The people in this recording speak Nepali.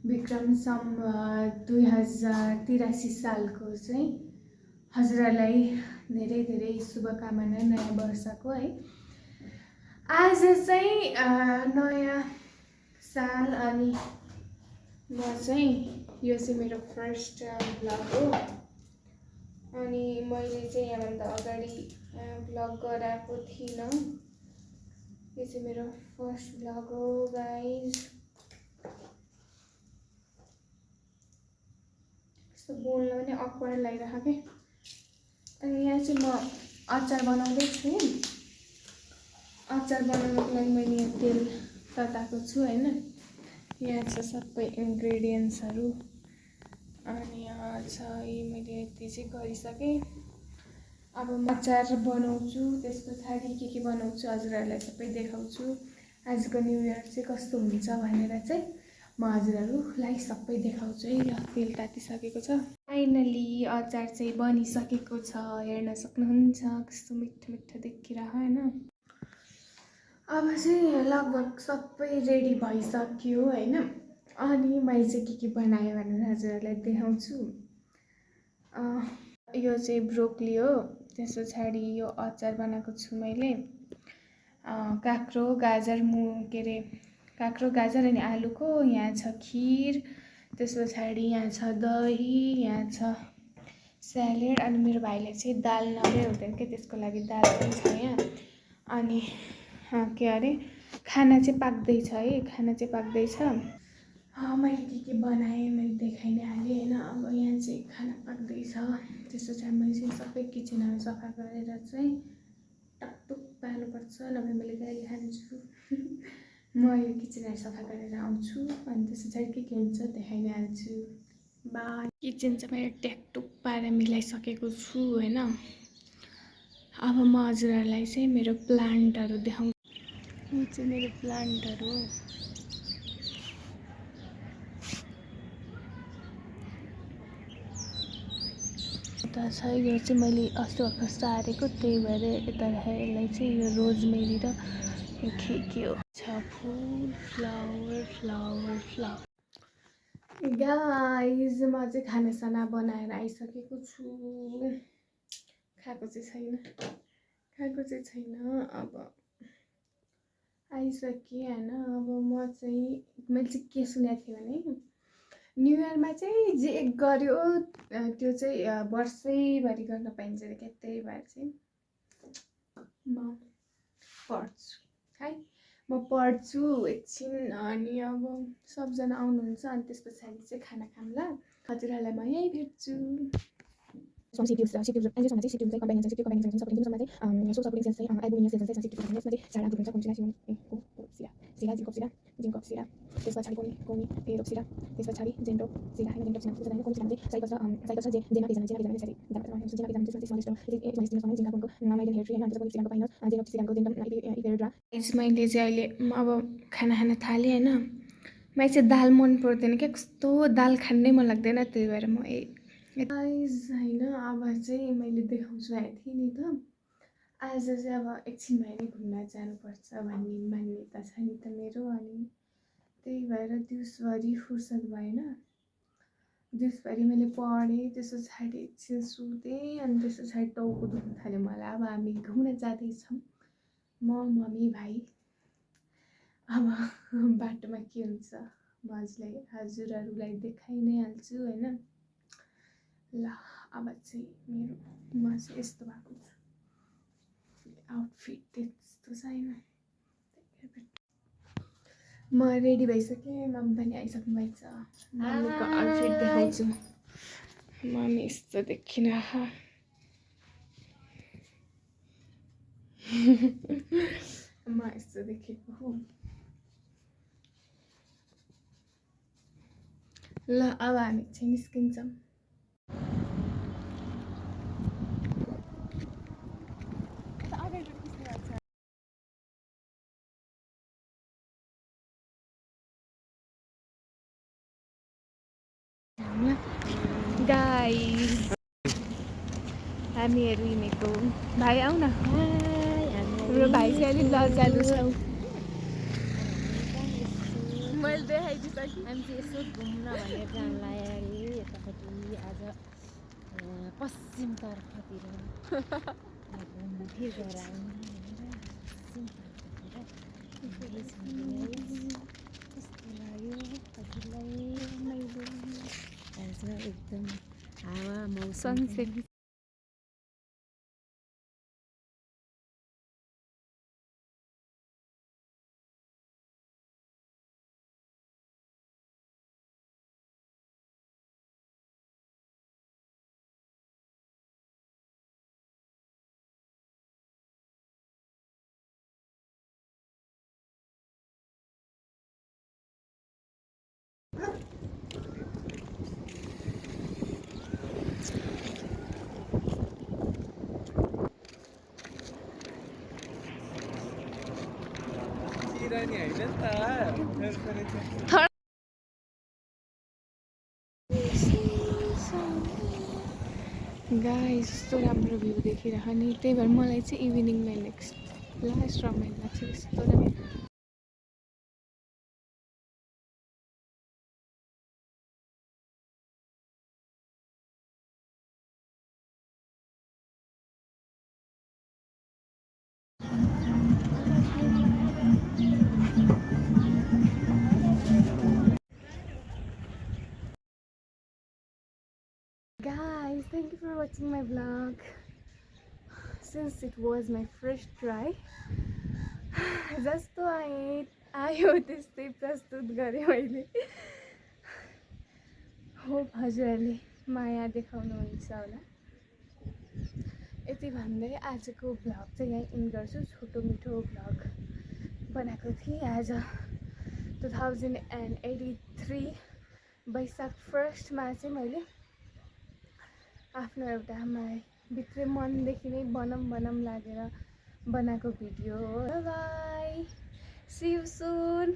विक्रम सम्वत 2083 सालको चाहिँ हजुरहरूलाई धेरै धेरै शुभकामना नयाँ वर्षको है। आज चाहिँ नयाँ साल अनि म चाहिँ यो चाहिँ मेरो फर्स्ट भ्लग हो अनि मैले चाहिँ यहाँभन्दा अगाडि भ्लग गराएको थिइनँ। यो चाहिँ मेरो फर्स्ट भ्लग हो गाइज। यस्तो बोल्न पनि अक्वर्ड लागिरहेको के। अनि यहाँ चाहिँ म अचार बनाउँदैछु। अचार बनाउनको लागि मैले यहाँ तेल तताएको छु हैन। यहाँ छ सबै इन्ग्रेडियन्ट्सहरू अनि यहाँ छ मैले यति चाहिँ गरिसकेँ। अब म अचार बनाउँछु, त्यस पछाडि के बनाउँछु हजुरहरूलाई सबै देखाउँछु। आजको न्यू इयर चाहिँ कस्तो हुन्छ भनेर चाहिँ म हजुरहरूलाई सबै देखाउँछु है। ल तेल तातिसकेको छ। फाइनली अचार चाहिँ बनिसकेको छ, हेर्न सक्नुहुन्छ कस्तो मिठो मिठो देखिरह हैन। अब चाहिँ लगभग सबै रेडी भइसक्यो हैन। अनि मैले चाहिँ के बनाएँ भनेर हजुरहरूलाई देखाउँछु। यो चाहिँ ब्रोकली हो, त्यस पछाडि यो अचार बनाएको छु मैले। काँक्रो गाजर काँक्रो गाजर अनि आलुको। यहाँ छ खिर, त्यस पछाडि यहाँ छ दही, यहाँ छ स्यालेड अनि मेरो भाइले चाहिँ दाल नभए हुँदैन के, त्यसको लागि दाल पनि छ यहाँ। अनि के अरे खाना चाहिँ पाक्दैछ है, खाना चाहिँ पाक्दैछ। मैले के बनाएँ मैले देखाइ नै हालेँ हैन। अब यहाँ चाहिँ खाना पाक्दैछ। त्यस पछाडि मैले चाहिँ सबै किचनहरू सफा गरेर चाहिँ टकटुक पार्नुपर्छ, नभए मैले गाली खान्छु। म यो किचनहरू सफा गरेर आउँछु अनि त्यस पछाडि के हुन्छ देखाइ नै हाल्छु। बाई। किचन चाहिँ मैले ट्याकटुक पारेर मिलाइसकेको छु हैन। अब म हजुरहरूलाई चाहिँ मेरो प्लान्टहरू देखाउँछु। यो चाहिँ मेरो प्लान्टहरू हो। यता छ यो चाहिँ मैले अस्ति भर्खर सारेको, त्यही भएर यता यसलाई चाहिँ यो रोजमेरी र यो के हो छ फुल फ्लावर। गाइज म चाहिँ खानासाना बनाएर आइसकेको छु। खाएको चाहिँ छैन अब आइसकेँ हैन। अब मैले चाहिँ के सुनेको थिएँ भने न्यू इयरमा चाहिँ जे गर्यो त्यो चाहिँ वर्षैभरि गर्न पाइन्छ अरे क्या। त्यही भएर चाहिँ म पढ्छु एकछिन अनि अब सबजना आउनुहुन्छ अनि त्यस पछाडि चाहिँ खाना खाम्ला। हजुरहरूलाई म यहीँ भेट्छु। सिटिभ्स चाहिँ कम्बाइनेसन चाहिँ सपोर्टिङ चाहिँ सो सपोर्टिङ सेल्स चाहिँ एल्बुमिन सेल्स चाहिँ सिटिभ भन्ने यसमा चाहिँ चार ग्रुप हुन्छ। जिङ्क सिरा त्यस पछाडि कोनी एरोप सिरा त्यस पछाडि जेन्टो सिरा हैन। जेन्टो सिरा त्यस पछाडि कोनी सिरा चाहिँ साइकस छ जेना जेना त्यसरी जिङ्क नमाइडन हेयर ट्री हैन। त्यसको सिराको पाइनस जेन्टो सिराको जेन्टो इपेरिड्रा। मैले चाहिँ अहिले अब खाना खान थालेँ हैन। मलाई चाहिँ दाल मन पर्दैन क्या, कस्तो दाल खानै मन लाग्दैन। त्यही भएर म गाइज हैन अब चाहिँ मैले देखाउँछु आएको थिएँ नि त। आज चाहिँ अब एकछिन भए नि घुम्न जानुपर्छ भन्ने मान्यता छ नि त मेरो। अनि त्यही भएर दिउँसभरि फुर्सद भएन। दिउँसभरि मैले पढेँ, त्यस पछाडि एकछिन सुतेँ अनि त्यस पछाडि टाउको दुख्न थाल्यो मलाई। अब हामी घुम्न जाँदैछौँ म, मम्मी, भाइ। अब बाटोमा के हुन्छ म हजुरहरूलाई देखाइ नै हाल्छु हैन। ल अब चाहिँ म चाहिँ यस्तो भएको छु, आउटफिट त्यस्तो छैन। म रेडी भइसकेँ, मम्मी पनि आइसक्नु भएको छ। मम्मीको आउटफिट देखाउँछु। मम्मी यस्तो देखिरह। म यस्तो देखेको हुँ। ल अब हामी चाहिँ निस्किन्छौँ। गाइस हामीहरू हिँडेको। भाइ आऊ न। हाम्रो भाइ चाहिँ अलिक लजालु छ। मैले देखाइदिइसकेँ। हामी चाहिँ यसो घुम्न भनेर जान लाग्यो अरे यतापट्टि आज पश्चिमतर्फतिर घुमफिर गरेर आउनु भनेर पश्चिमतर्फतिर कस्तो लाग्यो हजुरलाई आज एकदम हावा मौसम सनसेट गाइस यस्तो राम्रो भ्यू देखिरह नि त्यही भएर मलाई चाहिँ इभिनिङमा नेक्स्ट लास्ट रमाइलो लाग्छ यस्तो राम्रो Guys, thank you for watching my vlog. Since it was my first try, जस्तो आयो त्यस्तै प्रस्तुत गरेँ मैले। होप हजुरहरूले माया देखाउनुहुन्छ होला। यति भन्दै आजको भ्लग चाहिँ यहीँ इन्ड गर्छु। छोटो मिठो भ्लग बनाएको थिएँ आज 2083 वैशाख 1मा चाहिँ मैले आफ्नो एउटा भित्रै मनदेखि नै बनाम लागेर बनाएको भिडियो हो। Bye, see you soon.